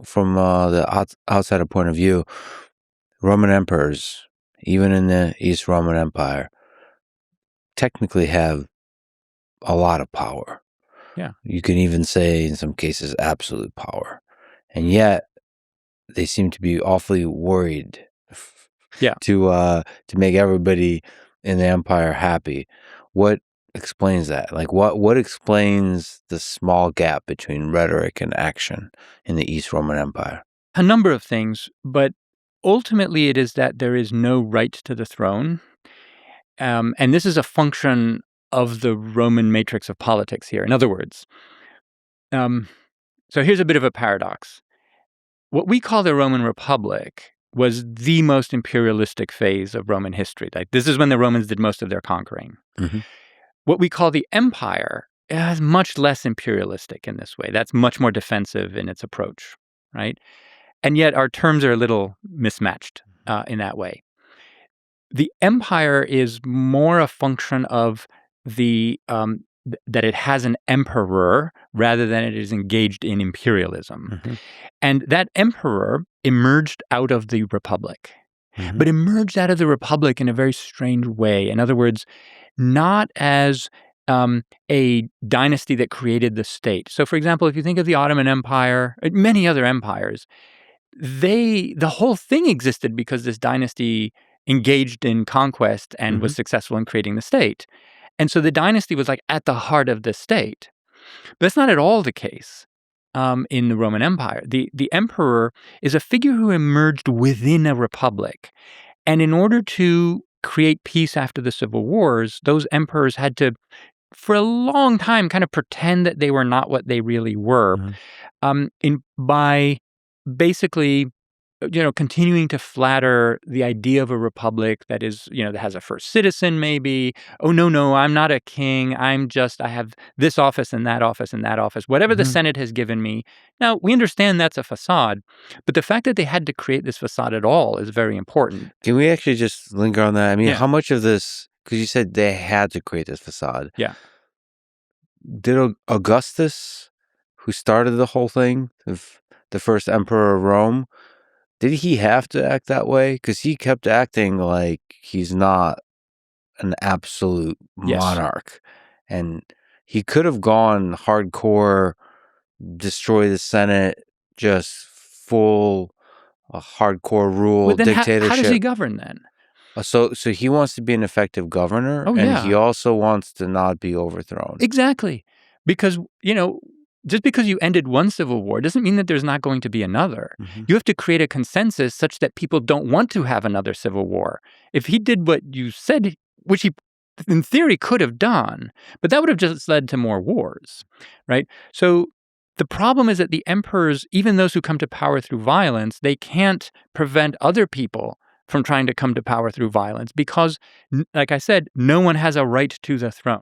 from the outsider point of view, Roman emperors, even in the East Roman Empire, technically have a lot of power. Yeah. You can even say, in some cases, absolute power. And yet, they seem to be awfully worried to make everybody in the empire happy. What explains that? Like, what explains the small gap between rhetoric and action in the East Roman Empire? A number of things, but ultimately it is that there is no right to the throne. And this is a function of the Roman matrix of politics here. In other words, so here's a bit of a paradox. What we call the Roman Republic was the most imperialistic phase of Roman history. Like, this is when the Romans did most of their conquering. Mm-hmm. What we call the empire is much less imperialistic in this way. That's much more defensive in its approach, right? And yet our terms are a little mismatched in that way. The empire is more a function of the that it has an emperor rather than it is engaged in imperialism. Mm-hmm. And that emperor emerged out of the republic, Mm-hmm. but emerged out of the republic in a very strange way. In other words, not as a dynasty that created the state. So, for example, if you think of the Ottoman Empire, many other empires, the whole thing existed because this dynasty engaged in conquest and was successful in creating the state. And so the dynasty was like at the heart of the state. But that's not at all the case in the Roman Empire. The emperor is a figure who emerged within a republic. And in order to create peace after the civil wars, those emperors had to, for a long time, kind of pretend that they were not what they really were, by basically, continuing to flatter the idea of a republic that is, that has a first citizen maybe. Oh, no, I'm not a king. I have this office and that office and that office, whatever the Senate has given me. Now, we understand that's a facade, but the fact that they had to create this facade at all is very important. Can we actually just linger on that? I mean, Yeah. how much of this, because you said they had to create this facade. Yeah. Did Augustus, who started the whole thing, the first emperor of Rome, did he have to act that way? Because he kept acting like he's not an absolute monarch. And he could have gone hardcore, destroy the Senate, just full hardcore rule, Well, then dictatorship. how does he govern then? So he wants to be an effective governor, and he also wants to not be overthrown. Exactly. Because, just because you ended one civil war doesn't mean that there's not going to be another. You have to create a consensus such that people don't want to have another civil war. If he did what you said, which he in theory could have done, but that would have just led to more wars, right? So the problem is that the emperors, even those who come to power through violence, they can't prevent other people from trying to come to power through violence because, like I said, no one has a right to the throne.